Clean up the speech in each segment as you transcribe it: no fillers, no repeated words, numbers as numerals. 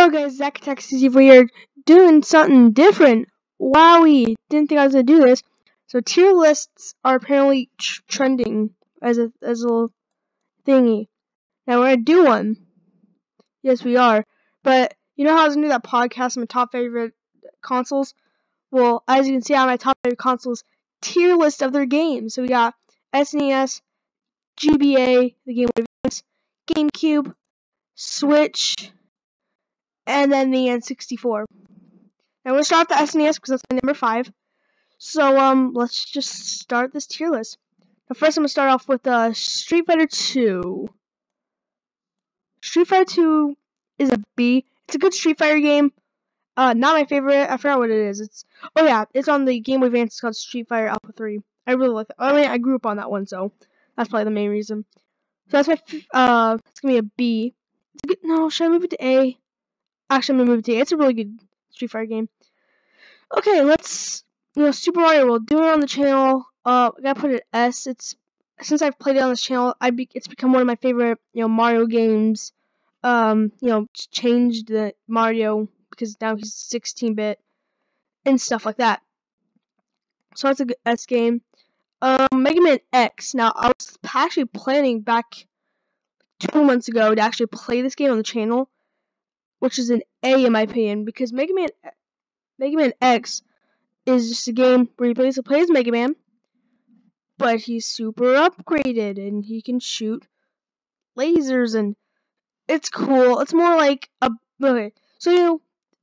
Hello guys, Zach Texas. We are doing something different. Wowie, didn't think I was gonna do this. So tier lists are apparently trending as a little thingy. Now we're gonna do one. Yes, we are. But you know how I was gonna do that podcast on my top favorite consoles? Well, as you can see on my top favorite consoles, tier list of their games. So we got SNES, GBA, the Game Boy Advance, GameCube, Switch, and then the N64. Now we'll start with the SNES because that's my number 5. So let's just start this tier list. Now first I'm gonna start off with Street Fighter 2. Street Fighter 2 is a B. It's a good Street Fighter game. Not my favorite. I forgot what it is. It's on the Game Boy Advance. It's called Street Fighter Alpha 3. I really like it. I mean, I grew up on that one, so that's probably the main reason. So that's my it's gonna be a B. It's a good, no, should I move it to A? Actually, I'm gonna move it to A. It's a really good Street Fighter game. Okay, let's Super Mario World. Do it on the channel. I gotta put it at S. Since I've played it on this channel, it's become one of my favorite Mario games. Changed the Mario because now he's 16-bit and stuff like that. So that's a good S game. Mega Man X. Now I was actually planning back 2 months ago to actually play this game on the channel, which is an A in my opinion, because Mega Man X is just a game where he plays Mega Man, but he's super upgraded and he can shoot lasers and it's cool. It's more like okay. So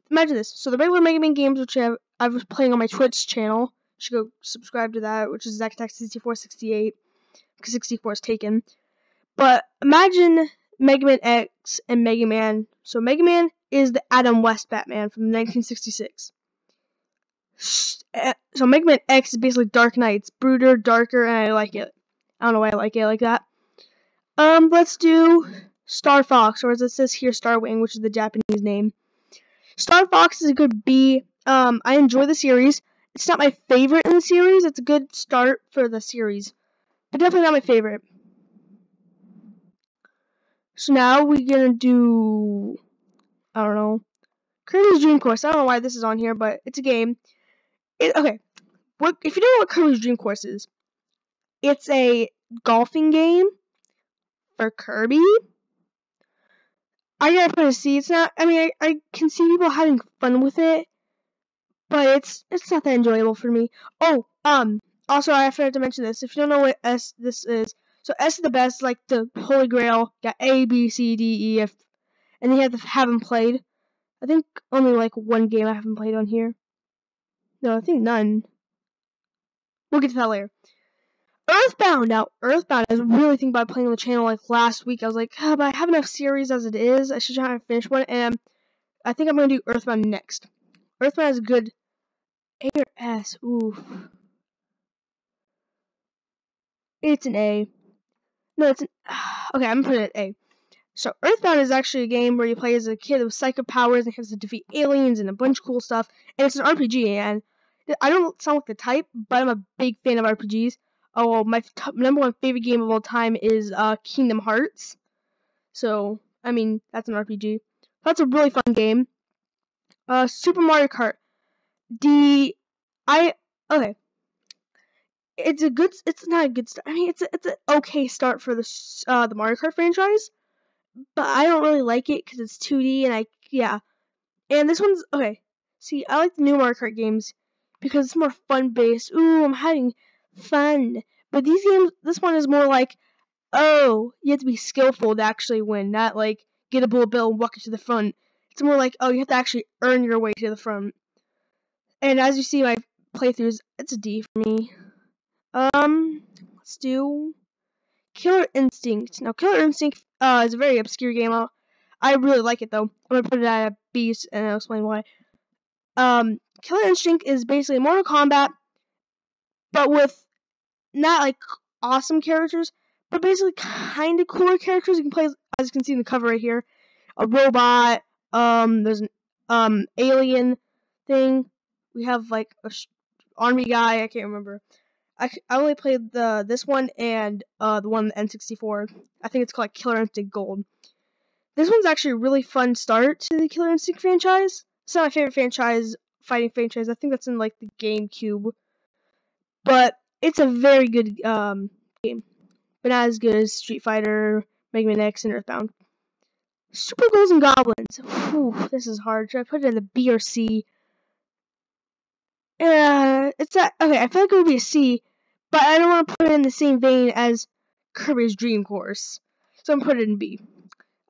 imagine this. So the regular Mega Man games, which I was playing on my Twitch channel, you should go subscribe to that, which is ZachTech6468 because 64 is taken. But imagine Mega Man X and Mega Man. So Mega Man is the Adam West Batman from 1966. So Mega Man X is basically Dark Knight. It's brooder, darker, and I like it. I don't know why I like it like that. Let's do Star Fox, or as it says here, Starwing, which is the Japanese name. Star Fox is a good B. I enjoy the series. It's not my favorite in the series. It's a good start for the series, but definitely not my favorite. So now we're gonna do, I don't know, Kirby's Dream Course. I don't know why this is on here, but it's a game. Okay, if you don't know what Kirby's Dream Course is, it's a golfing game for Kirby. I gotta put a C. It's not. I mean, I can see people having fun with it, but it's not that enjoyable for me. Oh, also I forgot to mention this. If you don't know what this is, so S is the best, like the Holy Grail. Got A, B, C, D, E, F, and then you have to have them played. I think only like one game I haven't played on here. No, I think none. We'll get to that later. Earthbound. Now, Earthbound, I was really thinking about playing on the channel like last week. I was like, but I have enough series as it is. I should try to finish one, and I think I'm going to do Earthbound next. Earthbound is a good A or S. Ooh. It's an A. No, it's an... Okay, I'm going to put it at A. So, Earthbound is actually a game where you play as a kid with psychic powers and has to defeat aliens and a bunch of cool stuff. And it's an RPG, and I don't sound like the type, but I'm a big fan of RPGs. Oh, well, my number 1 favorite game of all time is Kingdom Hearts. So, I mean, that's an RPG. That's a really fun game. Super Mario Kart. Okay. It's not a good start. I mean, it's an okay start for the Mario Kart franchise. But I don't really like it because it's 2D and And this one's, okay. See, I like the new Mario Kart games because it's more fun-based. Ooh, I'm having fun. But these games, this one is more like, oh, you have to be skillful to actually win, not like get a bullet bill and walk it to the front. It's more like, oh, you have to actually earn your way to the front. And as you see my playthroughs, it's a D for me. Let's do Killer Instinct. Now, Killer Instinct is a very obscure game. I really like it though. I'm gonna put it at a B, and I'll explain why. Killer Instinct is basically Mortal Kombat, but with not like awesome characters, but basically kind of cooler characters. You can play, as you can see in the cover right here, a robot. There's an alien thing. We have like a army guy. I can't remember. I only played this one and the one on the N64. I think it's called Killer Instinct Gold. this one's actually a really fun start to the Killer Instinct franchise. It's not my favorite fighting franchise. I think that's in like the GameCube, but it's a very good game, but not as good as Street Fighter, Mega Man X, and Earthbound. Super Ghouls and Goblins. Whew, this is hard. Should I put it in the B or C? It's that. Okay, I feel like it would be a C, but I don't want to put it in the same vein as Kirby's Dream Course, so I'm putting it in B.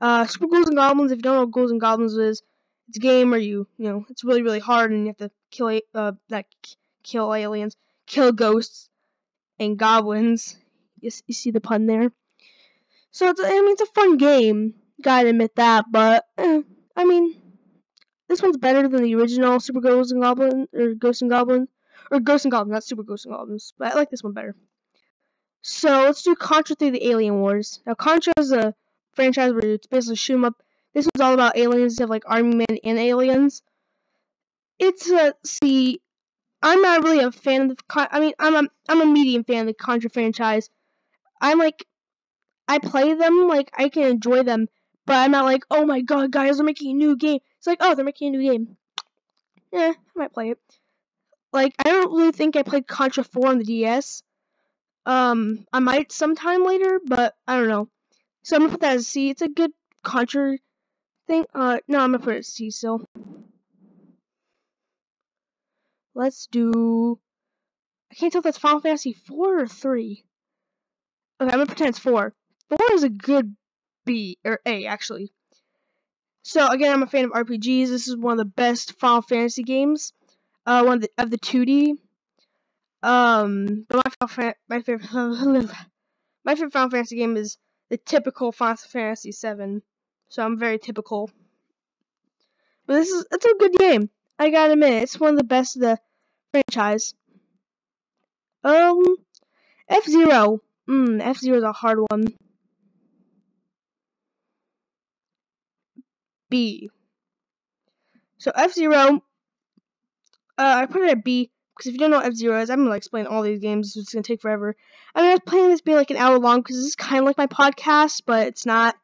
Super Ghouls and Goblins. If you don't know what Ghouls and Goblins is, it's a game where you know it's really really hard and you have to kill aliens, kill ghosts and goblins. You see the pun there. So it's a fun game. Gotta admit that, but I mean, this one's better than the original Super Ghosts and Goblins, or Ghosts and Goblins, not Super Ghosts and Goblins. But I like this one better. So let's do Contra 3: The Alien Wars. Now Contra is a franchise where it's basically shoot 'em up. This one's all about aliens. You have like army men and aliens. It's a C. I'm not really a fan of the. I'm a medium fan of the Contra franchise. I play them, like, I can enjoy them, but I'm not like, oh my god, guys, they're making a new game. It's like, oh, they're making a new game. Yeah, I might play it. Like, I don't really think I played Contra 4 on the DS. I might sometime later, but I don't know. So I'm gonna put that as a C. It's a good Contra thing. No, I'm gonna put it as C, so. Let's do. I can't tell if that's Final Fantasy 4 or 3. Okay, I'm gonna pretend it's 4. 4 is a good B, or A, actually. So, again, I'm a fan of RPGs. This is one of the best Final Fantasy games. One of the 2D. But my favorite Final Fantasy game is the typical Final Fantasy 7. So I'm very typical. But it's a good game. I gotta admit, it's one of the best of the franchise. F-Zero. F-Zero is a hard one. B. So F-Zero, I put it at B because if you don't know what F-Zero is, I'm gonna explain all these games. It's gonna take forever. I mean, I was planning this being like an hour long because this is kind of like my podcast, but it's not.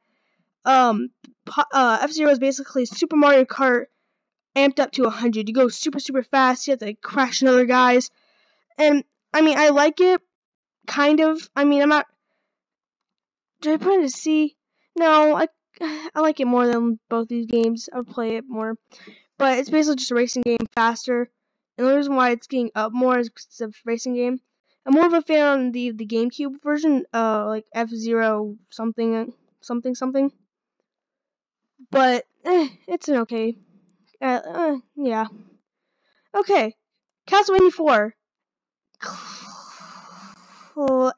F-Zero is basically Super Mario Kart amped up to 100. You go super super fast. You have to like, crash into other guys, and I mean, I like it, kind of. I mean, I'm not. Did I put it a C? No, I like it more than both these games. I would play it more. But it's basically just a racing game, faster. And the reason why it's getting up more is because it's a racing game. I'm more of a fan of the GameCube version, like F-Zero something. But, it's an okay. Yeah. Okay. Castlevania 4.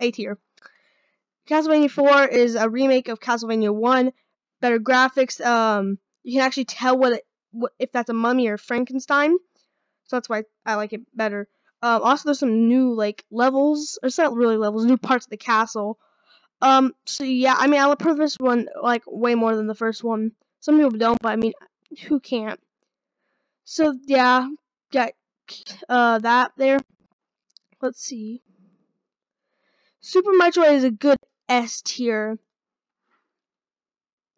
A tier. Castlevania 4 is a remake of Castlevania 1. Better graphics. You can actually tell if that's a mummy or Frankenstein. So that's why I like it better. Also, there's some new, like, levels. Or it's not really levels, new parts of the castle. So yeah, I mean, I prefer this one, like, way more than the first one. Some people don't, but I mean, who can't? So, yeah, got, that there. Let's see. Super Metroid is a good S tier.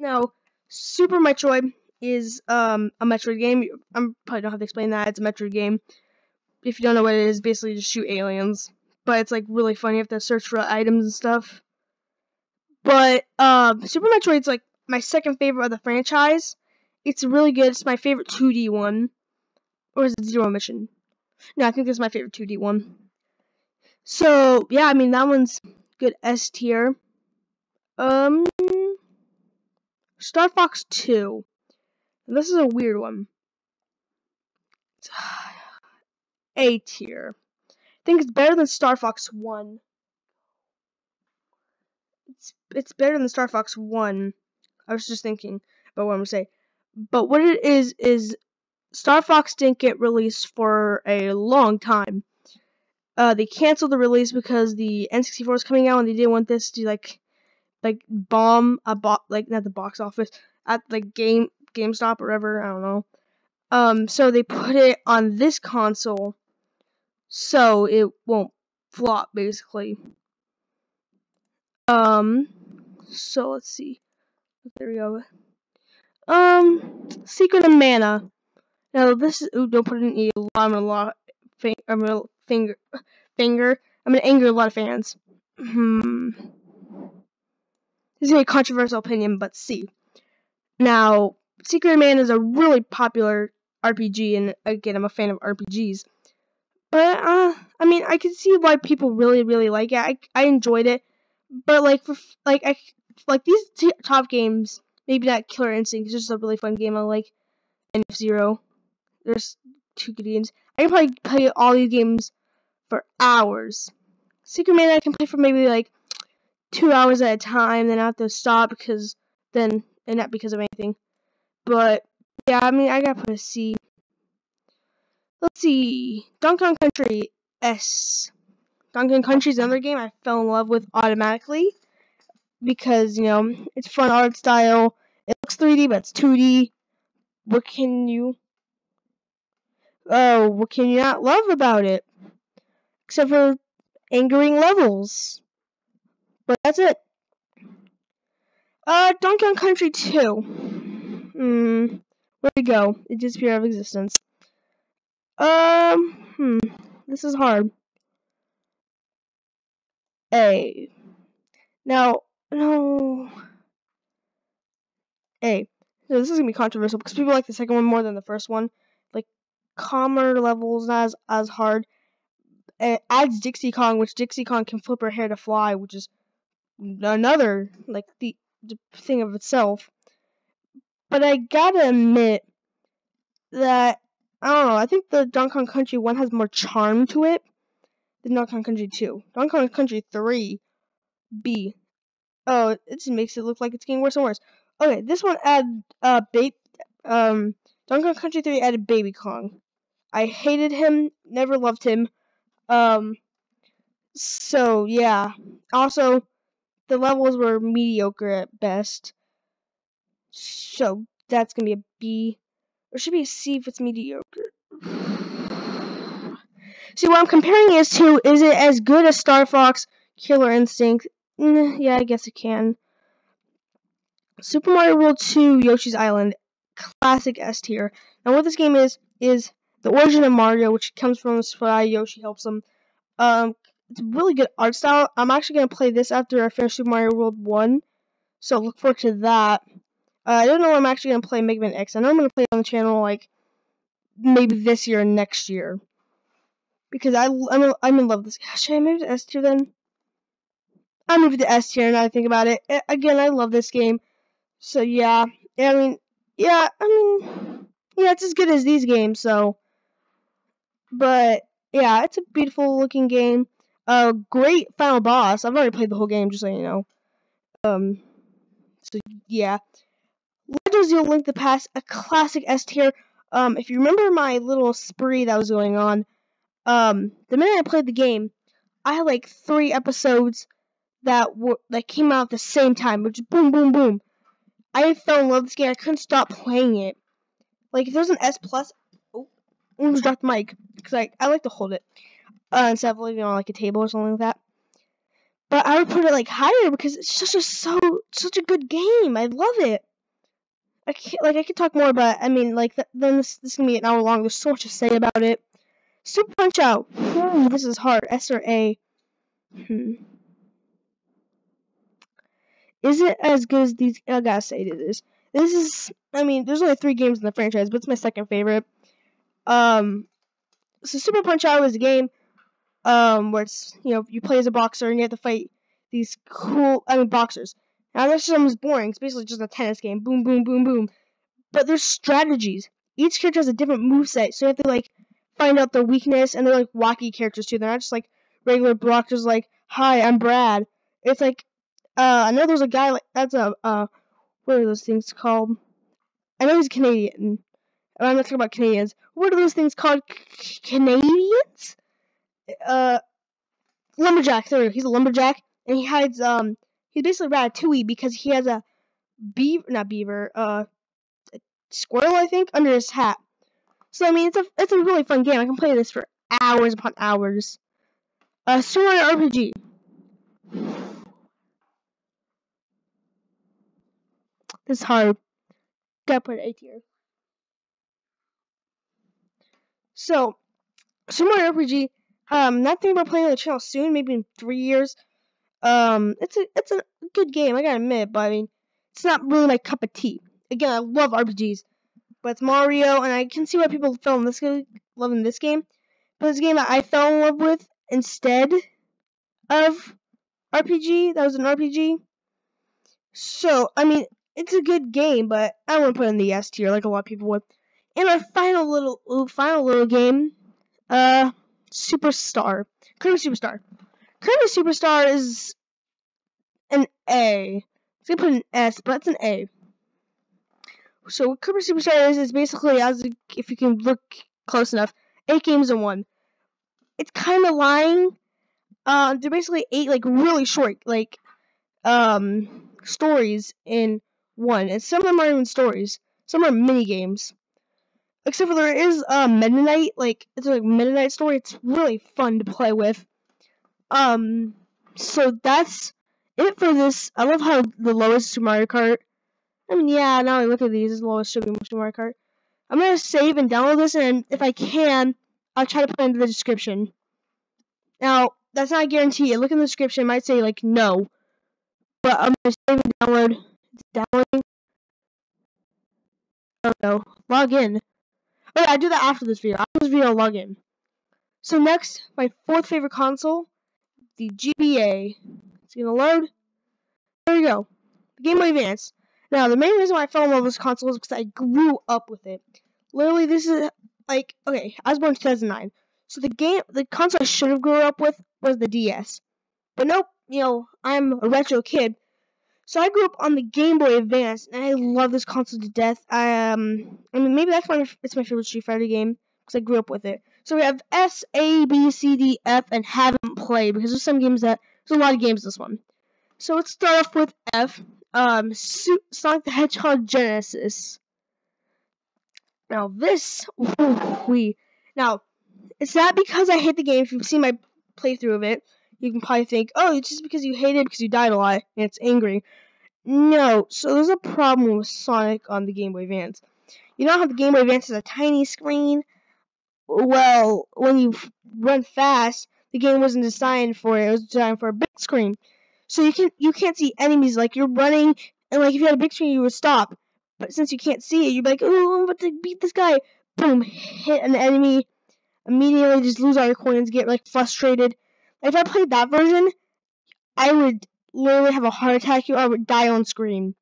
Now, Super Metroid is, a Metroid game. I probably don't have to explain that. It's a Metroid game. If you don't know what it is, basically just shoot aliens. But it's, like, really fun. You have to search for items and stuff. But, Super Metroid's, like, my second favorite of the franchise. It's really good. It's my favorite 2D one. Or is it Zero Mission? No, I think this is my favorite 2D one. So, yeah, I mean, that one's good S tier. Star Fox 2. This is a weird one. A tier. I think it's better than Star Fox 1. It's better than Star Fox 1. I was just thinking about what I'm gonna say. But what it is Star Fox didn't get released for a long time. They canceled the release because the N64 was coming out and they didn't want this to like bomb like not the box office at like GameStop or whatever, I don't know. So they put it on this console so it won't flop basically. So let's see. There we go. Secret of Mana. Now this is, ooh, don't put in E. I'm gonna I'm gonna anger a lot of fans. This is a controversial opinion, but C. Now, Secret of Mana is a really popular RPG, and again, I'm a fan of RPGs. But I mean, I can see why people really, really like it. I enjoyed it, but like these top games, maybe not Killer Instinct. It's just a really fun game. I like F-Zero. There's two good games. I can probably play all these games for hours. Secret Mana I can play for maybe like 2 hours at a time, then I have to stop and not because of anything. But yeah, I mean, I gotta put a C. Let's see, Donkey Kong Country S. Donkey Kong Country is another game I fell in love with automatically because it's fun art style. It looks 3D, but it's 2D. What can you not love about it? Except for angering levels. But that's it. Donkey Kong Country 2. Where'd it go? It disappeared out of existence. This is hard. A. Now, no. A. So this is gonna be controversial because people like the second one more than the first one. Like, calmer levels, not as hard. It adds Dixie Kong, which Dixie Kong can flip her hair to fly, which is another, like, the thing of itself. But I gotta admit that, I don't know, I think the Donkey Kong Country 1 has more charm to it than Donkey Kong Country 2. Donkey Kong Country 3, B. Oh, it just makes it look like it's getting worse and worse. Okay, this one added, Donkey Kong Country 3 added Baby Kong. I hated him, never loved him. So, yeah. Also, the levels were mediocre at best. So, that's gonna be a B. Or should be a C if it's mediocre. See, what I'm comparing it to, is it as good as Star Fox Killer Instinct? Yeah, I guess it can. Super Mario World 2 Yoshi's Island. Classic S tier. Now, what this game is the origin of Mario, which comes from Spy. Yoshi helps him. It's a really good art style. I'm actually going to play this after I finish Super Mario World 1. So, look forward to that. I don't know when I'm actually going to play Mega Man X. I know I'm going to play it on the channel, like, maybe this year or next year. Because I'm in love with this. Should I move to S tier then? I'll move to S tier now I think about it. Again, I love this game. So, yeah. Yeah, it's as good as these games, so. But, yeah, it's a beautiful looking game. Great final boss. I've already played the whole game, just so you know. So, yeah. Legend of Zelda Link to the Past, a classic S tier. If you remember my little spree that was going on, the minute I played the game, I had like 3 episodes that came out at the same time, which is boom, boom, boom. I fell in love with this game. I couldn't stop playing it. Like, if there's an S plus, I almost dropped the mic because I like to hold it instead of leaving it on like a table or something like that. But I would put it like higher because it's such a good game. I love it. I could talk more, but I mean, like, then this is gonna be an hour long. There's so much to say about it. Super Punch Out. This is hard. S or A. Is it as good as these? I gotta say it is. This is. I mean, there's only 3 games in the franchise, but it's my second favorite. So Super Punch Out is a game, where it's, you play as a boxer and you have to fight these cool, boxers. Now that sounds boring. It's basically just a tennis game. Boom, boom, boom, boom. But there's strategies. Each character has a different moveset, so you have to, like, find out their weakness, and they're, like, wacky characters, too. They're not just, like, regular boxers, like, hi, I'm Brad. It's, like, I know there's a guy, like, that's what are those things called? I know he's Canadian. I'm not talking about Canadians. What are those things called? Canadians? Lumberjack. There we go. He's a lumberjack, and he hides, he's basically Ratatouille because he has a squirrel, I think, under his hat. So, I mean, it's a really fun game. I can play this for hours upon hours. Super Mario RPG. This is hard. Gotta put it A tier. So, Super Mario RPG. Not thinking about playing on the channel soon. Maybe in 3 years. It's a good game. I gotta admit, but I mean, it's not really my cup of tea. Again, I love RPGs, but it's Mario, and I can see why people fell in this game, loving this game. But it's a game that I fell in love with instead of RPG. That was an RPG. So, I mean, it's a good game, but I don't want to put it in the S tier like a lot of people would. And our final little game, Superstar. Kirby Superstar. Kirby Superstar is an A. It's gonna put an S, but it's an A. So what Kirby Superstar is basically, if you can look close enough, 8 games in one. It's kind of lying. They're basically 8 like really short stories in one, and some of them aren't even stories. Some are mini games. Except for there is Meta Knight, it's a Meta Knight story. It's really fun to play with. So that's it for this. I love how the lowest Super Mario Kart. I mean, yeah, now I look at these, the lowest should be Super Mario Kart. I'm gonna save and download this, and if I can, I'll try to put it in the description. Now, that's not a guarantee. Look in the description, it might say, no. But I'm gonna save and download. It's downloading. Oh no. Log in. Oh yeah, I do that after this video. After this video, I'll log in. So next, my 4th favorite console, the GBA. It's gonna load. There we go. The Game Boy Advance. Now, the main reason why I fell in love with this console is because I grew up with it. Literally, this is, okay, I was born in 2009. So the console I should have grew up with was the DS. But nope, I'm a retro kid. So I grew up on the Game Boy Advance, and I love this console to death. I mean, maybe it's my favorite Street Fighter game, because I grew up with it. So we have S, A, B, C, D, F, and haven't played, because there's a lot of games in this one. So let's start off with F, Sonic the Hedgehog Genesis. Now now, it's not because I hate the game. If you've seen my playthrough of it, you can probably think, oh, it's just because you hate it because you died a lot, and it's angry. No, so there's a problem with Sonic on the Game Boy Advance. You know how the Game Boy Advance has a tiny screen? Well, when you run fast, the game wasn't designed for it. It was designed for a big screen. So you can't see enemies. Like, you're running, and if you had a big screen, you would stop. But since you can't see it, you'd be like, oh, I'm about to beat this guy. Boom, hit an enemy. Immediately just lose all your coins, get, frustrated. If I played that version, I would literally have a heart attack, or I would die on screen.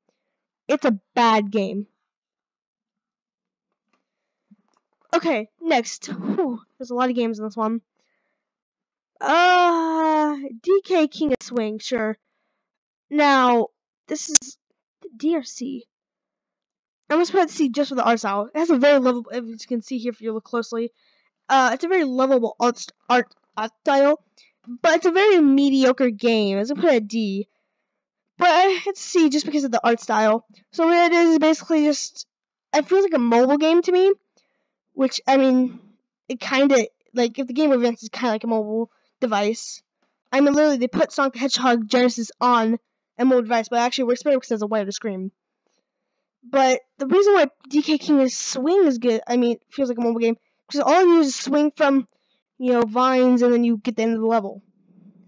It's a bad game. Okay, next. Whew, there's a lot of games in this one. DK King of Swing, sure. Now, this is D or C. I'm gonna put C just for the art style. It has a very lovable, if you can see here if you look closely. It's a very lovable art style, but it's a very mediocre game. I'm gonna put it at D. But it's C just because of the art style. So what it is basically just, it feels like a mobile game to me. Which, I mean, it kind of, if the Game Boy Advance is kind of like a mobile device. I mean, literally, they put Sonic the Hedgehog Genesis on a mobile device, but it actually works better because it has a wider screen. But the reason why DK King's Swing is good, I mean, it feels like a mobile game, because all you do is swing from, vines, and then you get the end of the level.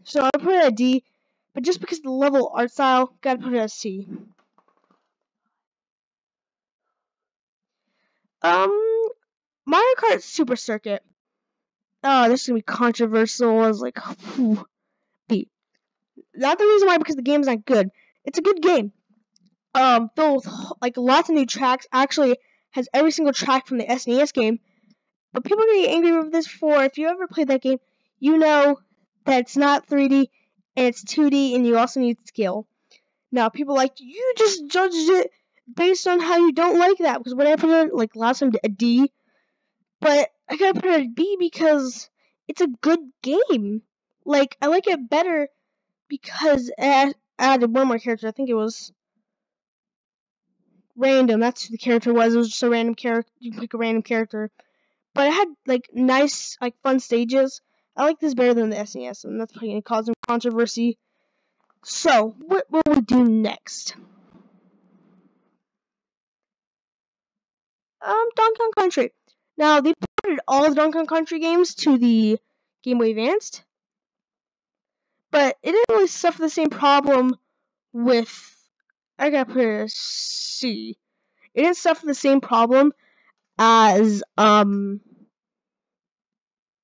So I put it at D, but just because of the level art style, gotta put it at C. Mario Kart Super Circuit. Oh, this is gonna be controversial. I was like, B. Not the reason why, because the game's not good. It's a good game. Filled with lots of new tracks. Actually, has every single track from the SNES game. But people are gonna get angry with this for, if you ever played that game, you know that it's not 3D and it's 2D, and you also need skill. Now, people you just judged it based on how you don't like that. Because when I put it last time a D, but I gotta put it at B because it's a good game. I like it better because it added one more character. I think it was random. That's who the character was. It was just a random character. You can pick a random character. But it had, nice, fun stages. I like this better than the SNES, and that's probably going to cause some controversy. So, what will we do next? Donkey Kong Country. Now they ported all of Donkey Kong Country games to the Game Boy Advanced, but it didn't really suffer the same problem with. I gotta put it as C. It didn't suffer the same problem as No,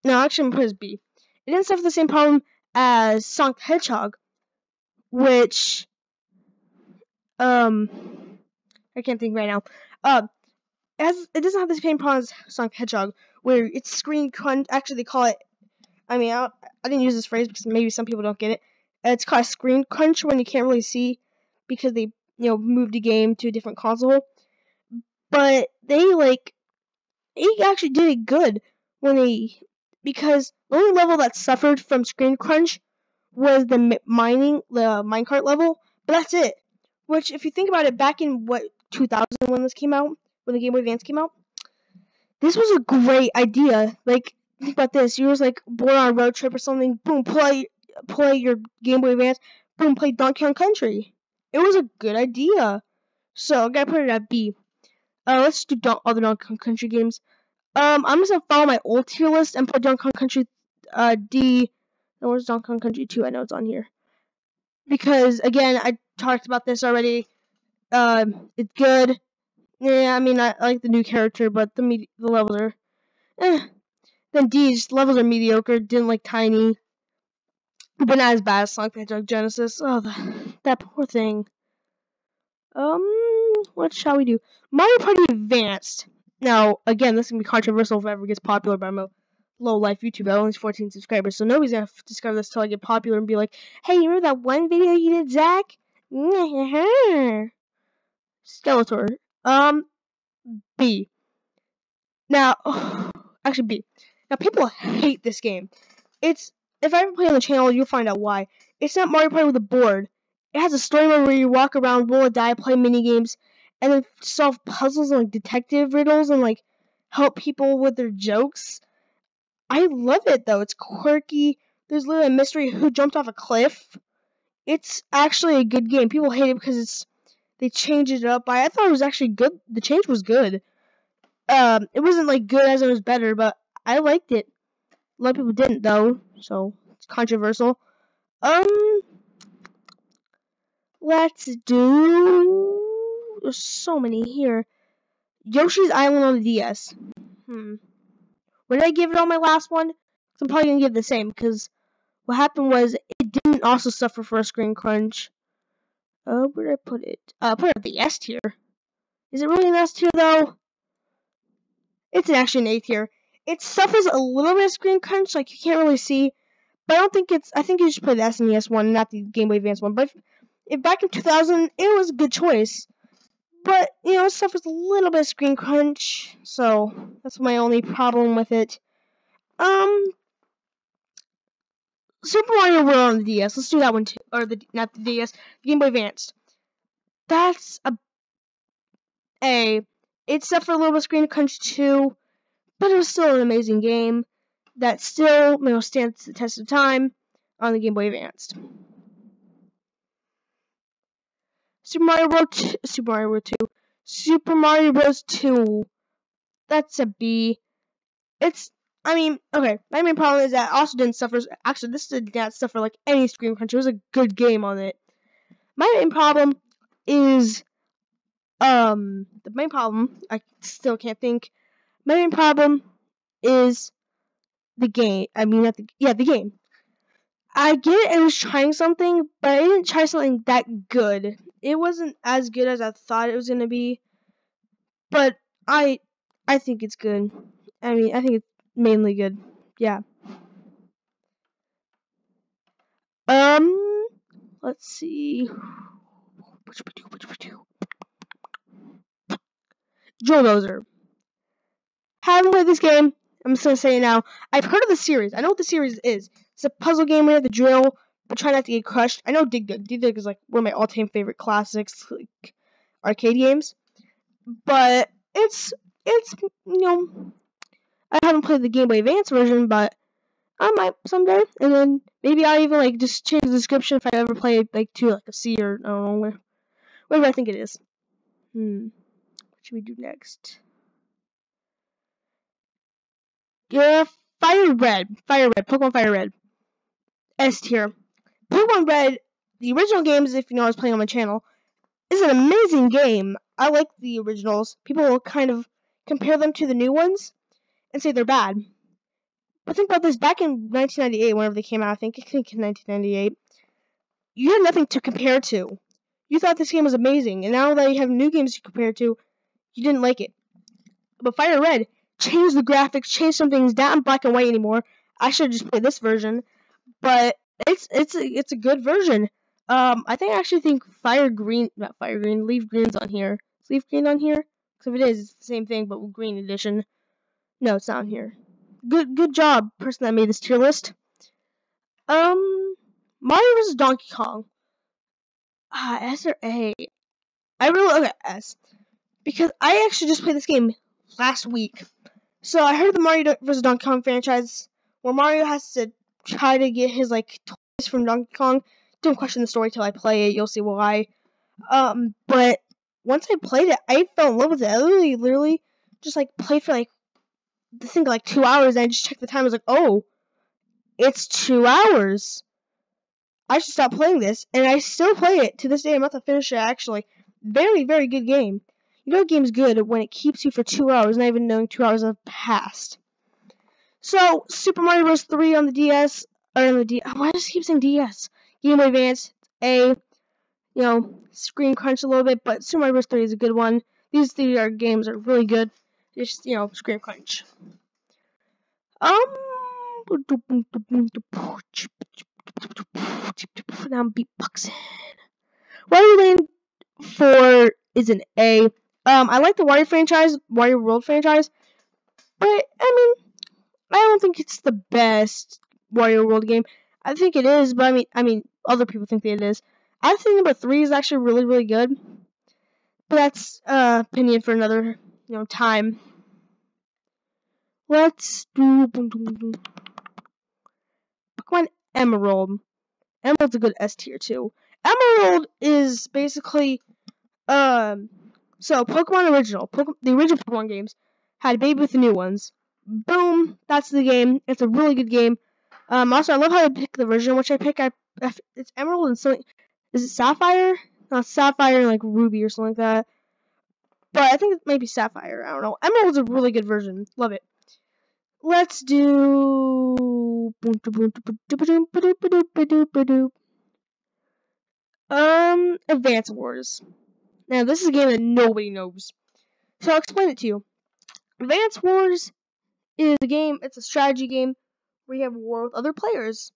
actually, I'm gonna put it as B. It didn't suffer the same problem as Sonic the Hedgehog, which I can't think right now. It doesn't have the same problem as Sonic the Hedgehog, where it's screen crunch. Actually, they call it. I mean, I didn't use this phrase because maybe some people don't get it. It's called screen crunch when you can't really see because they moved the game to a different console. But they actually did it good because the only level that suffered from screen crunch was the minecart level, but that's it. Which, if you think about it, back in 2000 when this came out, when the Game Boy Advance came out, this was a great idea. Like, think about this: you was bored on a road trip or something. Boom, play your Game Boy Advance. Boom, play Donkey Kong Country. It was a good idea. So I gotta put it at B. Let's do other Donkey Kong Country games. I'm just gonna follow my old tier list and put Donkey Kong Country D. No, where's Donkey Kong Country 2? I know it's on here. Because, again, I talked about this already. It's good. Yeah, I mean, I like the new character, but the levels are... Then D's levels are mediocre. Didn't like Tiny. But not as bad as Sonic the Hedgehog Genesis. Oh, that poor thing. What shall we do? Mario Party Advanced. Now, again, this is going to be controversial if it ever gets popular, but I'm a low-life YouTuber. I only have 14 subscribers, so nobody's going to discover this till I get popular and be like, hey, you remember that one video you did, Zach? Skeletor. B. Now, actually B. Now, people hate this game. If I ever play on the channel, you'll find out why. It's not Mario Party with a board. It has a story mode where you walk around, roll a die, play mini games, and then solve puzzles and detective riddles and help people with their jokes. I love it though. It's quirky. There's literally a mystery who jumped off a cliff. It's actually a good game. People hate it because they changed it up. I thought it was actually good. The change was good. It wasn't good as it was better, but I liked it. A lot of people didn't though, so it's controversial. Let's do... There's so many here. Yoshi's Island on the DS. What did I give it on my last one? I'm probably going to give it the same, because what happened was it didn't also suffer for a screen crunch. Where did I put it? Put it at the S tier. Is it really an S tier, though? It's actually an A tier. It suffers a little bit of screen crunch, you can't really see, but I think you should play the SNES one, not the Game Boy Advance one. But if back in 2000, it was a good choice. But, it suffers a little bit of screen crunch, so that's my only problem with it. Super Mario World on the DS. Let's do that one too. Or not the DS, the Game Boy Advance. That's a A. It suffered a little bit of screen crunch too, but it was still an amazing game that still stands the test of time on the Game Boy Advance. Super Mario Bros. 2. That's a B. Okay, my main problem is that it also didn't suffer. Actually, this did not suffer any screen crunch. It was a good game on it. My main problem is, the main problem, I still can't think. My main problem is the game. The game. I get it was trying something, but I didn't try something that good. It wasn't as good as I thought it was going to be, but I think it's good. I think it's mainly good. Yeah. Let's see. Bulldozer. Haven't played this game. I'm just gonna say it now. I've heard of the series. I know what the series is. It's a puzzle game where you have to drill, but try not to get crushed. I know Dig Dug. Dig Dug is one of my all-time favorite classics, arcade games. But it's I haven't played the Game Boy Advance version, but I might someday. And then maybe I'll even just change the description if I ever play to a C or I don't know whatever I think it is. What should we do next? Yeah, Fire Red, Pokemon Fire Red, S tier. Pokemon Red, the original games, if you know I was playing on my channel, is an amazing game. I like the originals. People will kind of compare them to the new ones and say they're bad. But think about this, back in 1998, whenever they came out, I think in 1998, you had nothing to compare to. You thought this game was amazing, and now that you have new games to compare to, you didn't like it. But Fire Red changed the graphics, changed some things, not in black and white anymore. I should just play this version, but it's a good version. I actually think Leaf Green's on here. Is Leaf Green on here? Because if it is, it's the same thing, but with Green Edition. No, it's not on here. Good job, person that made this tier list. Mario vs. Donkey Kong. S or A? I really look at S. Because I actually just played this game last week. So I heard the Mario vs. Donkey Kong franchise, where Mario has to try to get his, toys from Donkey Kong. Don't question the story till I play it, you'll see why. But once I played it, I fell in love with it. I literally just, played for, I think, 2 hours, and I just checked the time. I was like, oh, it's 2 hours. I should stop playing this, and I still play it. To this day, I'm about to finish it, actually. Very, very good game. You know a game's good when it keeps you for 2 hours, not even knowing 2 hours have passed. So, Super Mario Bros. 3 on the DS, or on the DS, why does it keep saying DS? Game Boy Advance, A, screen crunch a little bit, but Super Mario Bros. 3 is a good one. These three games are really good. Just, screen crunch. Now I'm beatboxing. Wario Land 4 is an A. I like the Wario World franchise, but I don't think it's the best Wario World game. I think it is, but I mean, other people think that it is. I think number 3 is actually really, really good, but that's opinion for another, time. Let's do Pokemon Emerald. Emerald's a good S tier too. Emerald is basically so Pokemon original, the original Pokemon games had a baby with the new ones. Boom, that's the game. It's a really good game. Also, I love how I pick the version which I pick. It's Emerald and something. Is it Sapphire? Not Sapphire and Ruby or something like that. But I think it might be Sapphire. I don't know. Emerald's a really good version. Love it. Let's do Advance Wars. Now this is a game that nobody knows, so I'll explain it to you. Advance Wars is a game. It's a strategy game where you have war with other players.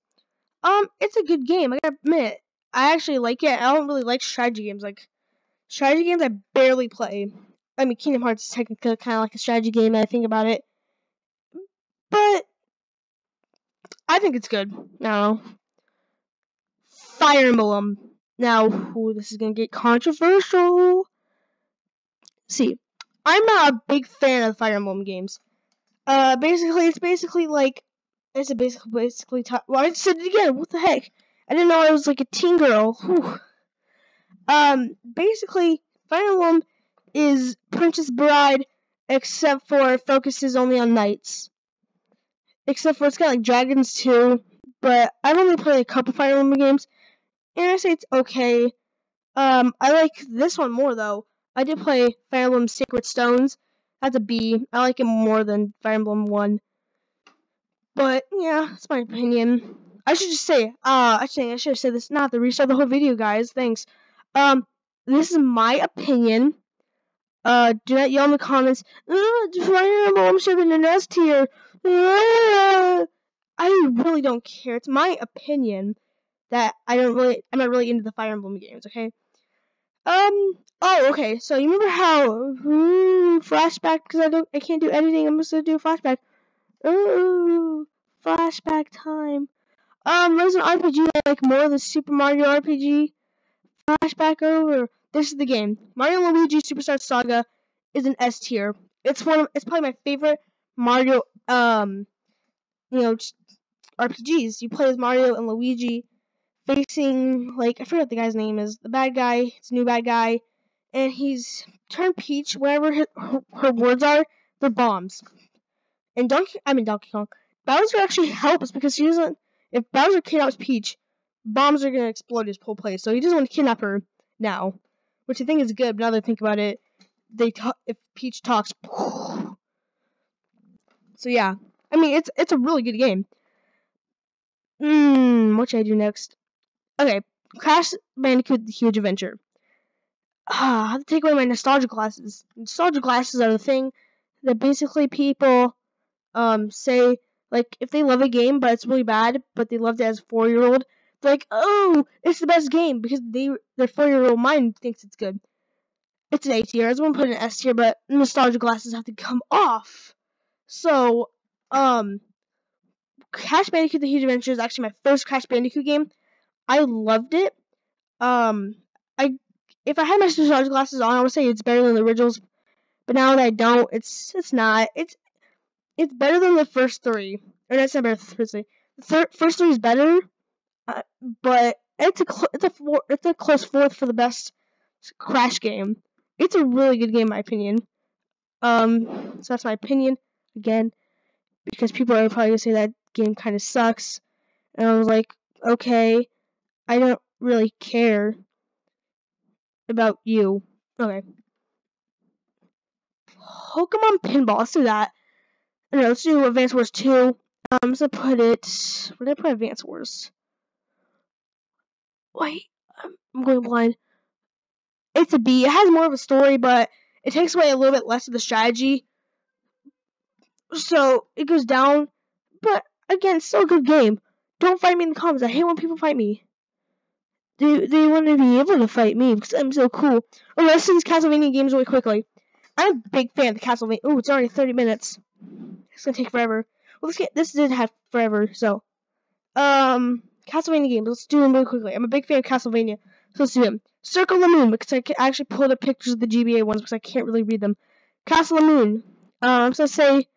It's a good game. I gotta admit, I actually like it. I don't really like strategy games. Strategy games, I barely play. I mean, Kingdom Hearts is technically kind of like a strategy game. I think about it, but I think it's good. I don't know. Fire Emblem. Now, this is gonna get controversial. See, I'm not a big fan of the Fire Emblem games. It's basically well, I said it again. What the heck? I didn't know I was like a teen girl. Whew. Basically, Fire Emblem is Princess Bride, except for it focuses only on knights. Except for it's got dragons too. But I've only played a couple Fire Emblem games, and I say it's okay. I like this one more though. I did play Fire Emblem Sacred Stones. That's a B. I like it more than Fire Emblem 1. But, yeah, that's my opinion. I should just say, I should have said this, not to restart the whole video, guys. Thanks. This is my opinion. Do not yell in the comments, Fire Emblem should have been an S tier. I really don't care. It's my opinion that I'm not really into the Fire Emblem games, okay? Okay, so you remember how, flashback, because I can't do editing, I'm just gonna do a flashback. Ooh, flashback time. There's an RPG I like more than Super Mario RPG. Flashback over. This is the game. Mario & Luigi Superstar Saga is an S tier. It's probably my favorite Mario, RPGs. You play as Mario and Luigi facing, I forget what the guy's name is. The bad guy, it's a new bad guy, and he's turned Peach, whatever her words are, they're bombs. And Donkey Kong. Bowser actually helps because he doesn't. If Bowser kidnaps Peach, bombs are gonna explode his whole place. So he doesn't want to kidnap her now, which I think is good. But now that I think about it, if Peach talks. So yeah, I mean it's a really good game. What should I do next? Okay, Crash Bandicoot: The Huge Adventure. I have to take away my nostalgia glasses. Nostalgia glasses are the thing that basically people say, like, if they love a game but it's really bad, but they loved it as a 4-year-old, they're like, oh, it's the best game because their 4-year-old mind thinks it's good. It's an A tier. I was going to put an S tier, but nostalgia glasses have to come off. So, Crash Bandicoot: The Huge Adventure is actually my first Crash Bandicoot game. I loved it. If I had my nostalgia glasses on, I would say it's better than the originals. But now that I don't, it's not. It's better than the first three. Or that's not better than the first three. The first three is better, but it's a close fourth for the best Crash game. It's a really good game, in my opinion. So that's my opinion again, because people are probably gonna say that game kind of sucks, and I was like, okay, I don't really care about you. Okay. Pokemon Pinball. Let's do that. No, let's do Advance Wars 2. I'm just gonna put it. Where did I put Advance Wars? Wait, I'm going blind. It's a B. It has more of a story, but it takes away a little bit less of the strategy. So it goes down. But again, it's still a good game. Don't fight me in the comments. I hate when people fight me. They want to be able to fight me because I'm so cool. Okay, let's do these Castlevania games really quickly. I'm a big fan of the Castlevania. Ooh, it's already 30 minutes. It's gonna take forever. Well, this did have forever, so. Castlevania games. Let's do them really quickly. I'm a big fan of Castlevania, so let's do them. Circle of the Moon, because I actually pulled up pictures of the GBA ones because I can't really read them. Castle of the Moon. I'm just gonna say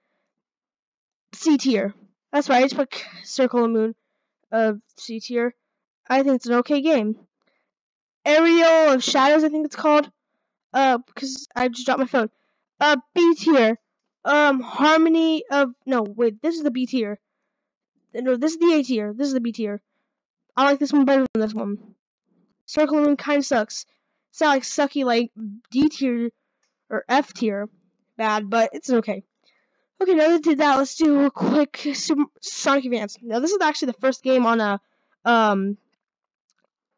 C tier. That's right, I just put Circle of the Moon, C tier. I think it's an okay game. Aerial of Shadows, I think it's called. Because I just dropped my phone. B tier. Harmony of, no, wait, this is the B tier. No, this is the A tier. This is the B tier. I like this one better than this one. Circle of the Moon kind of sucks. It's not like sucky like D tier or F tier bad, but it's okay. Okay, now that we did that, let's do a quick Sonic Advance. Now, this is actually the first game on a,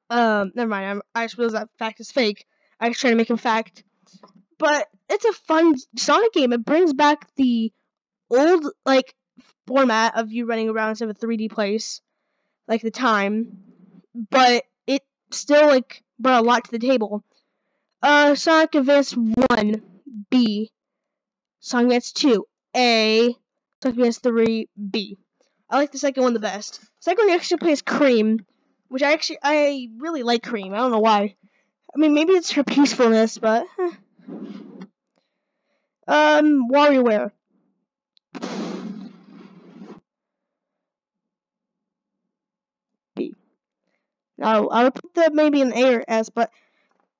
never mind, I just realized that fact is fake. I was trying to make him fact. But it's a fun Sonic game. It brings back the old, like, format of you running around instead of a 3D place, like the time. But it still, like, brought a lot to the table. Sonic Advance 1, B. Sonic Advance 2, A. Sonic Advance 3, B. I like the second one the best. Second one actually plays Cream, which I really like Cream. I don't know why. I mean, maybe it's her peacefulness, but WarioWare. B. Now I would put that maybe an A or S, but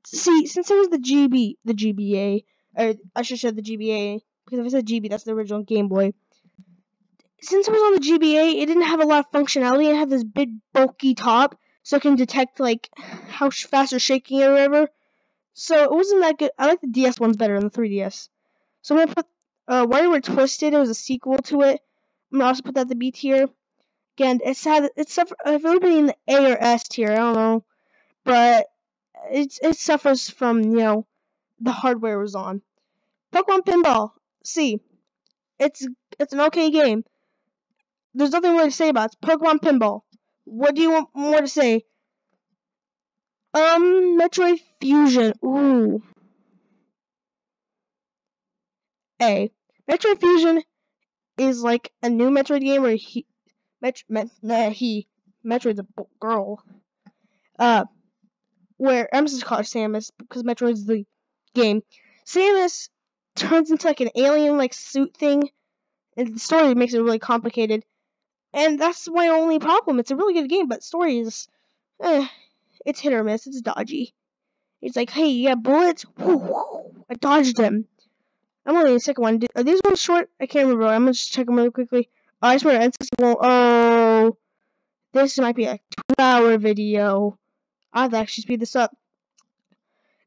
see, since it was the GBA, or I should say the GBA, because if I said GB, that's the original Game Boy. Since it was on the GBA, it didn't have a lot of functionality. It had this big, bulky top, so it can detect, like, how fast you're shaking it or whatever. So it wasn't that good. I like the DS ones better than the 3DS. So I'm gonna put WarioWare Twisted. It was a sequel to it. I'm gonna also put that at the B tier. Again, it's a little bit in the A or S tier. I don't know, but it suffers from the hardware was on. Pokemon Pinball C. It's an okay game. There's nothing more to say about it. It's Pokemon Pinball. What do you want more to say? Metroid Fusion. Ooh. A. Metroid Fusion is like a new Metroid game where Metroid's a girl. Where I'm just calling her Samus because Metroid's the game. Samus turns into like an alien like suit thing, and the story makes it really complicated. And that's my only problem. It's a really good game, but story is, it's hit or miss. It's dodgy. It's like, hey, you got bullets? Woo, I dodged them. I'm only in the second one. Are these ones short? I can't remember. I'm gonna just check them really quickly. Oh, I swear, N64. Oh, this might be a 2-hour video. I have to actually speed this up.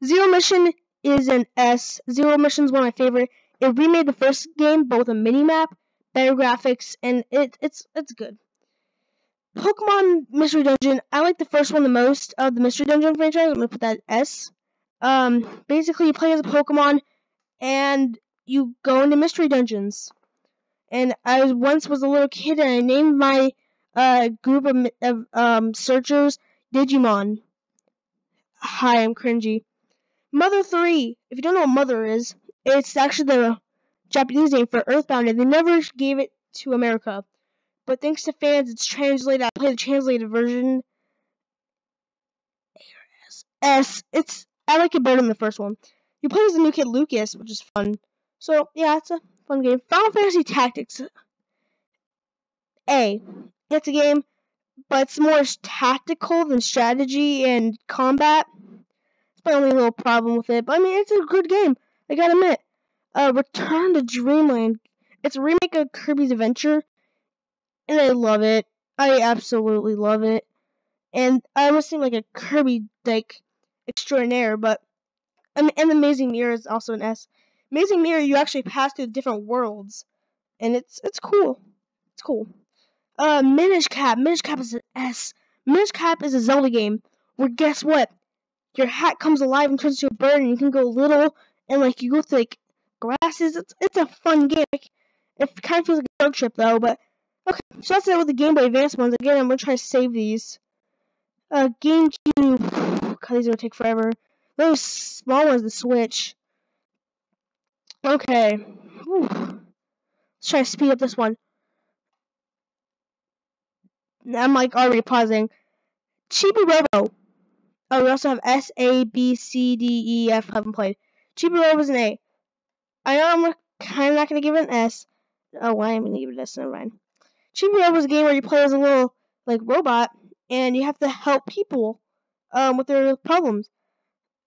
Zero Mission is an S. Zero Mission is one of my favorite. It remade the first game, but with a mini map, better graphics, and it's good. Pokemon Mystery Dungeon. I like the first one the most of the Mystery Dungeon franchise. I'm gonna put that S. Basically, you play as a Pokemon, and you go into mystery dungeons. And I once was a little kid, and I named my group of searchers Digimon. Hi, I'm cringy. Mother 3. If you don't know what Mother is, it's actually the Japanese name for Earthbound, and they never gave it to America. But thanks to fans, it's translated. I play the translated version. S. I like it better than the first one. You play as the new kid Lucas, which is fun. So yeah, it's a fun game. Final Fantasy Tactics. A. It's a game, but it's more tactical than strategy and combat. It's my only little problem with it. But I mean, it's a good game. I gotta admit. Return to Dreamland. It's a remake of Kirby's Adventure, and I love it. I absolutely love it. And I almost seem like a Kirby extraordinaire, but and Amazing Mirror is also an S. Amazing Mirror, you actually pass through different worlds, and it's cool. It's cool. Minish Cap. Minish Cap is an S. Minish Cap is a Zelda game where guess what? Your hat comes alive and turns into a bird, and you can go little and you go through grasses. It's a fun game. It kind of feels like a road trip though, but okay. So that's it with the Game Boy Advance ones. Again, I'm gonna try to save these. GameCube. God, these are gonna take forever. Those small ones, the Switch. Okay. Whew. Let's try to speed up this one. I'm already pausing. Chibi Robo. Oh, we also have S, A, B, C, D, E, F. Haven't played. Chibi Robo is an A. I know I'm kind of not gonna give it an S. Oh, why am I gonna give it an S? Never mind. Chibi Robo is a game where you play as a little robot, and you have to help people with their problems.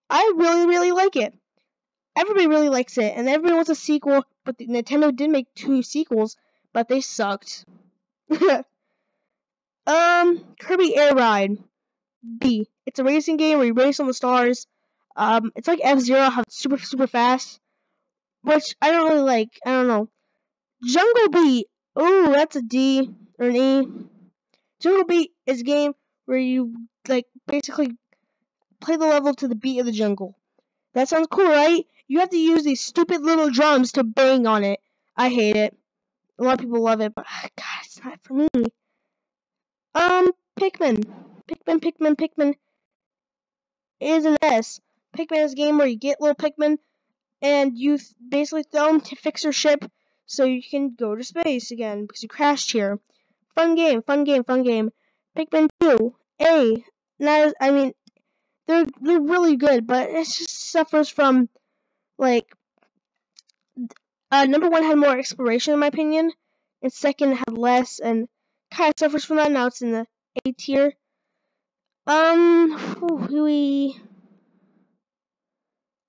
I really, really like it. Everybody really likes it, and everybody wants a sequel, but Nintendo did make 2 sequels, but they sucked. Kirby Air Ride. B. It's a racing game where you race on the stars. It's like F-Zero, how it's super, super fast, which I don't really like. I don't know. Jungle Beat. Ooh, that's a D or an E. Jungle Beat is a game where you, basically play the level to the beat of the jungle. That sounds cool, right? You have to use these stupid little drums to bang on it. I hate it. A lot of people love it, but God, it's not for me. Pikmin. Pikmin is an S. Pikmin is a game where you get little Pikmin and you basically throw them to fix your ship so you can go to space again because you crashed here. Fun game. Pikmin 2. A. They're really good, but it just suffers from number 1 had more exploration in my opinion, and second had less, and kind of suffers from that. Now it's in the A tier.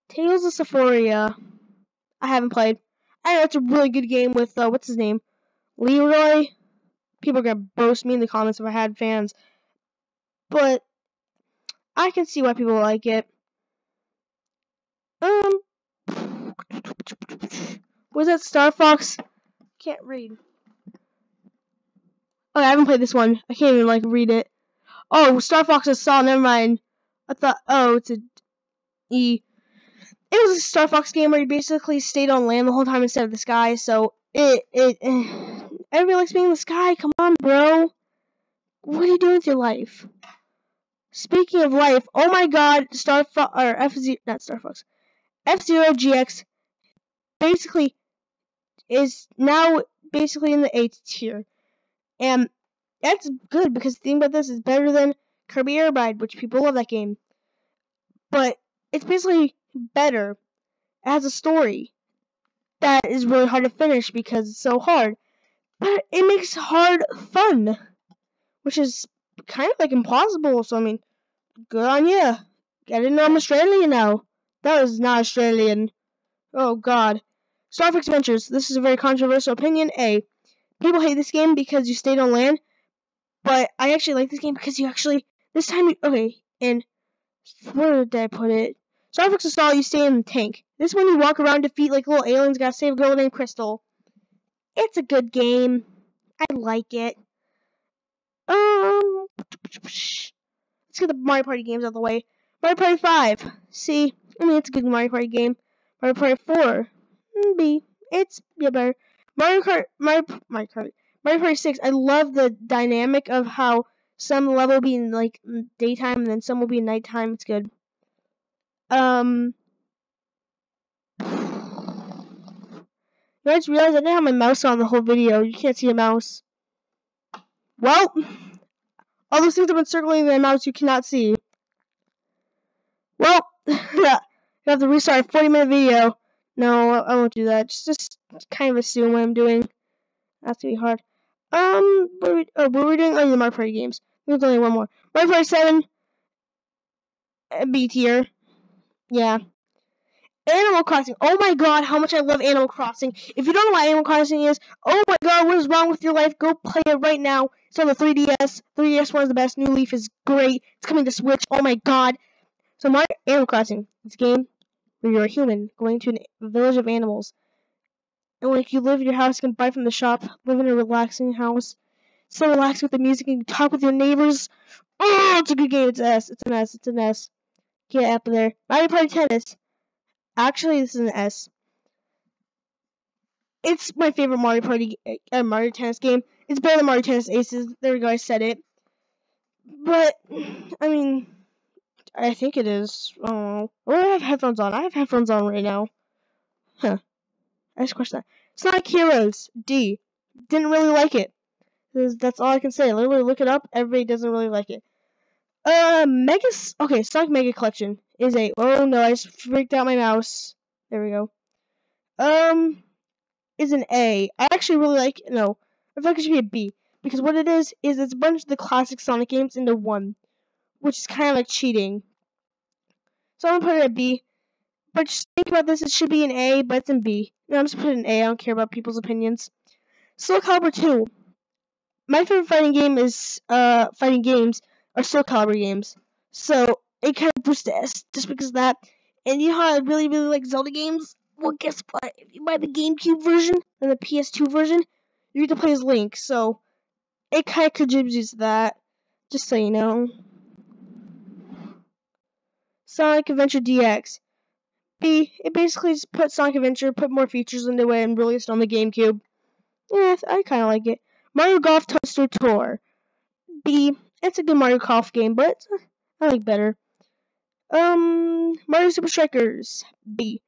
Tales of Symphoria. I haven't played. I know it's a really good game with what's his name, Leroy. People are gonna roast me in the comments if I had fans, but I can see why people like it. Was that Star Fox? Can't read. Oh, I haven't played this one. I can't even read it. Oh, Star Fox I saw. Never mind. I thought. Oh, it's a E. It was a Star Fox game where you basically stayed on land the whole time instead of the sky. So everybody likes being in the sky. Come on, bro. What are you doing with your life? Speaking of life, oh my God, F-Zero GX basically is now basically in the 8th tier. And that's good because the thing about this is better than Kirby Air Ride, which people love that game. But it's basically better. It has a story that is really hard to finish because it's so hard. But it makes hard fun, which is kind of impossible. So, I mean, good on you. I didn't know I'm Australian now. That was not Australian. Oh, God. Star Fox Adventures. This is a very controversial opinion. A. People hate this game because you stayed on land, but I actually like this game because you actually this time and where did I put it? Star Fox Assault, you stay in the tank. This one you walk around, defeat like little aliens, gotta save a girl named Crystal. It's a good game. I like it. Let's get the Mario Party games out of the way. Mario Party 5. C. I mean, it's a good Mario Party game. Mario Party 4. B. It's better. Mario Party 6. I love the dynamic of how some level will be in like daytime and then some will be in nighttime. It's good. You guys realize I didn't have my mouse on the whole video. You can't see a mouse. Well, all those things have been circling the mouse you cannot see. Well, you have to restart a 40-minute video. No, I won't do that. Just kind of assume what I'm doing. That's gonna be hard. What were we doing? Oh, the Mario Party games. There's only one more. Mario Party 7. B tier. Yeah. Animal Crossing. Oh my god, how much I love Animal Crossing. If you don't know what Animal Crossing is, oh my god, what is wrong with your life? Go play it right now. It's on the 3DS. 3DS one is the best. New Leaf is great. It's coming to Switch. Oh my god. So Animal Crossing. It's a game where you're a human going to a village of animals. And like you live in your house, you can buy from the shop, live in a relaxing house. So relax with the music and talk with your neighbors. Oh, it's a good game. It's an S. It's an S. It's an S. Get up there. Mario Party Tennis. Actually, this is an S. It's my favorite Mario Tennis game. It's better than Mario Tennis Aces. There we go, I said it. But, I mean, I think it is. Oh, I have headphones on. I have headphones on right now. Huh. I just question that. Sonic Heroes. D. Didn't really like it. That's all I can say. Literally look it up. Everybody doesn't really like it. Sonic Mega Collection is a. Oh no, I just freaked out my mouse. There we go. Is an A. I actually really like. No, I feel like it should be a B because what it is it's a bunch of the classic Sonic games into one, which is kind of like cheating. So I'm gonna put it at B. But just think about this. It should be an A, but it's in B. No, I'm just putting an A. I don't care about people's opinions. Soul Calibur 2. My favorite fighting games are Soul Calibur games. So it kind of boosts to S just because of that. And you know how I really, really like Zelda games? Well, guess what? If you buy the GameCube version and the PS2 version, you get to play as Link. So it kind of contributes to that. Just so you know. Sonic Adventure DX. B. It basically just put Sonic Adventure, put more features into it, and released it on the GameCube. Yeah, I kind of like it. Mario Golf Toaster Tour. B. It's a good Mario Golf game, but I like better. Mario Super Strikers. B.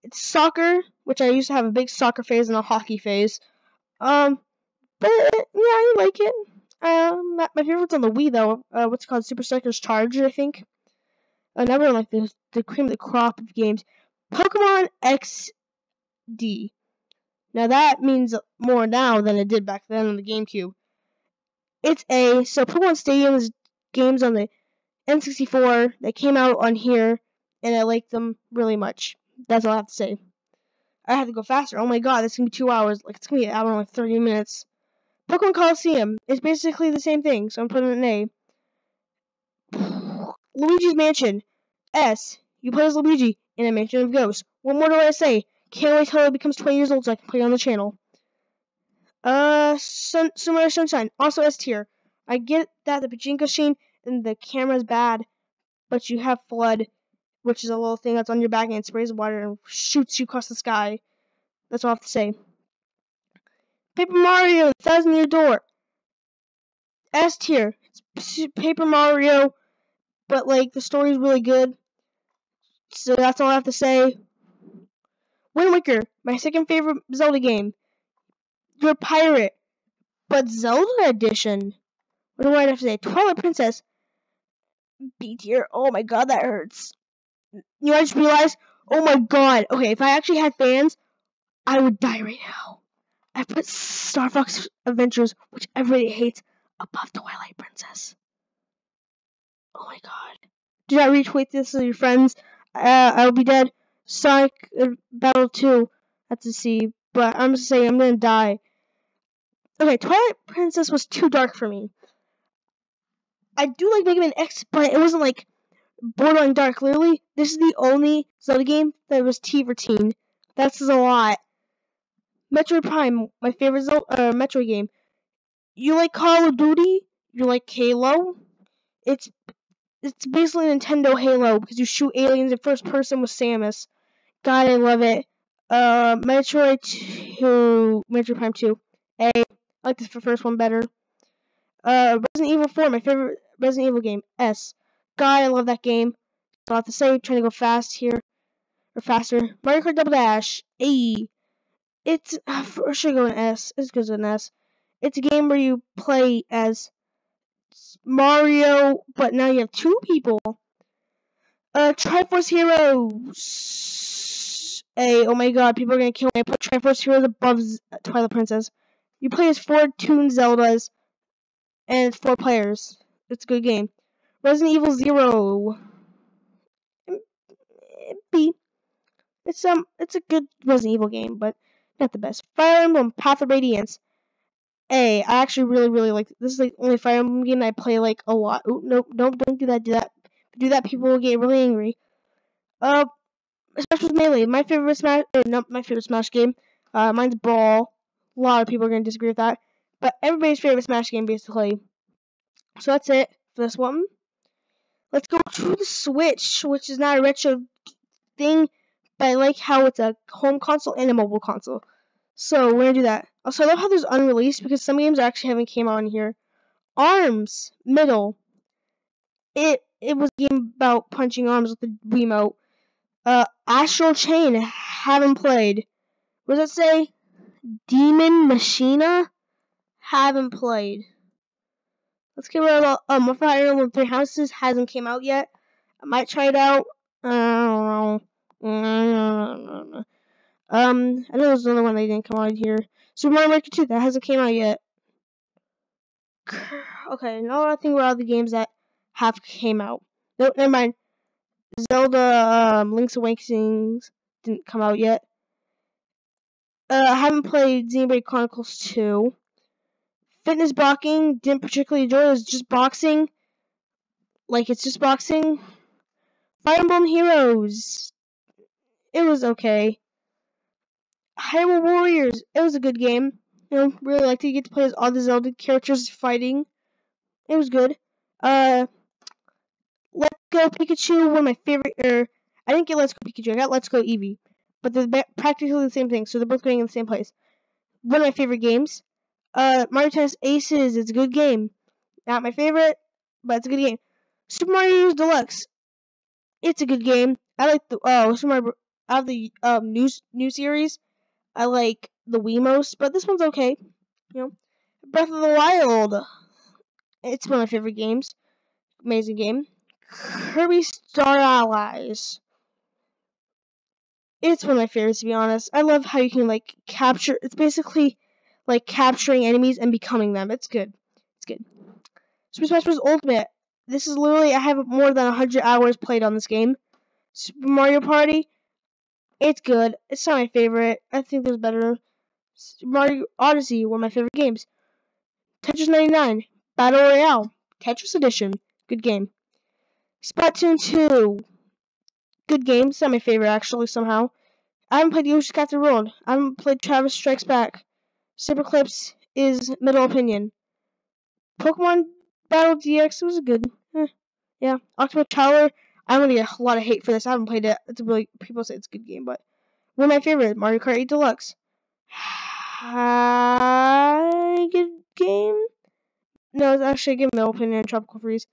It's soccer, which I used to have a big soccer phase and a hockey phase. But yeah, I like it. My favorite's on the Wii though. What's it called? Super Strikers Charge, I think. Another like the cream of the crop of games. Pokemon XD. Now that means more now than it did back then on the GameCube. It's A. So Pokemon Stadium is games on the N64 that came out on here, and I like them really much. That's all I have to say. I have to go faster. Oh my god, this is gonna be 2 hours. Like it's gonna be an hour and like 30 minutes. Pokemon Coliseum is basically the same thing, so I'm putting it in A. Luigi's Mansion. S. You play as Luigi in a mansion of ghosts. What more do I say? Can't wait till it becomes 20 years old so I can play on the channel. Summer Sunshine. Also S tier. I get that the pachinko scene and the camera's bad, but you have FLUDD, which is a little thing that's on your back and it sprays water and shoots you across the sky. That's all I have to say. Paper Mario, Thousand Year Door. S tier. It's Paper Mario, but like the story's really good. So that's all I have to say. Wind Waker, my second favorite Zelda game. You're a pirate, but Zelda edition. What do I have to say? Twilight Princess. B tier. Oh my god, that hurts. You know, I just realized. Oh my god. Okay, if I actually had fans, I would die right now. I put Star Fox Adventures, which everybody hates, above Twilight Princess. Oh my god. Do not retweet this to your friends. I will be dead. Sonic Battle 2. have to see. But I'm just saying I'm gonna die. Okay, Twilight Princess was too dark for me. I do like Mega Man X, but it wasn't like borderline dark. Literally, this is the only Zelda game that was T for teen. That says a lot. Metroid Prime, my favorite Metroid game. You like Call of Duty? You like Halo? It's basically Nintendo Halo because you shoot aliens in first person with Samus. God, I love it. Metroid Prime 2. A. I like the first one better. Resident Evil 4, my favorite Resident Evil game. S. God, I love that game. A lot to say, trying to go fast here. Or faster. Mario Kart Double Dash. A. It's, for sure going S. It's good as an S. It's a game where you play as Mario, but now you have two people. Triforce Heroes. Oh my god, people are gonna kill me. I put Triforce Heroes above Twilight Princess. You play as 4 Toon Zeldas, and it's 4 players. It's a good game. Resident Evil 0. B. It's a good Resident Evil game, but not the best. Fire Emblem Path of Radiance. I actually really like this. Is like the only Fire Emblem game I play like a lot. Ooh, nope, don't do that. Do that, people will get really angry. Smash with Melee. My favorite Smash, not my favorite Smash game. Mine's Brawl. A lot of people are gonna disagree with that, but everybody's favorite Smash game basically. So that's it for this one. Let's go to the Switch, which is not a retro thing, but I like how it's a home console and a mobile console. So we're gonna do that. Also, I love how there's unreleased because some games actually haven't came out in here. Arms, middle. It was a game about punching arms with the Wiimote. Astral Chain, haven't played. What does it say? Demon Machina, haven't played. Let's get rid of Fire Emblem 3 Houses, hasn't came out yet. I might try it out. I don't know. I know there's another one that didn't come out here. Super Mario Maker 2, that hasn't came out yet. Okay, now I think we're all the games that have came out. No, never mind. Zelda, Link's Awakening didn't come out yet. I haven't played Xenoblade Chronicles 2. Fitness Blocking, didn't particularly enjoy it. It was just boxing. Like, it's just boxing. Fire Emblem Heroes. It was okay. Hyrule Warriors. It was a good game. You know, really liked it. You get to play as all the Zelda characters fighting. It was good. Let's Go Pikachu, one of my favorite, I didn't get Let's Go Pikachu, I got Let's Go Eevee. But they're practically the same thing, so they're both going in the same place. One of my favorite games. Mario Tennis Aces, it's a good game. Not my favorite, but it's a good game. Super Mario Deluxe. It's a good game. I like the, Super Mario, out of the, new series, I like the Wii most, but this one's okay. You know. Breath of the Wild. It's one of my favorite games. Amazing game. Kirby Star Allies. It's one of my favorites, to be honest. I love how you can, like, capture... It's basically, like, capturing enemies and becoming them. It's good. It's good. Super Smash Bros. Ultimate. This is literally... I have more than 100 hours played on this game. Super Mario Party. It's good. It's not my favorite. I think there's better. Super Mario Odyssey, one of my favorite games. Tetris 99. Battle Royale. Tetris Edition. Good game. Splatoon 2. Good game. It's not my favorite, actually, somehow. I haven't played Yoshi's Crafted World. I haven't played Travis Strikes Back. Super Clips is middle opinion. Pokemon Battle DX was good. Yeah. Octopath Traveler. I'm gonna get a lot of hate for this. I haven't played it. It's really, people say it's a good game, but one of my favorites, Mario Kart 8 Deluxe. Good game. No, it's actually a good middle opinion. Tropical Freeze.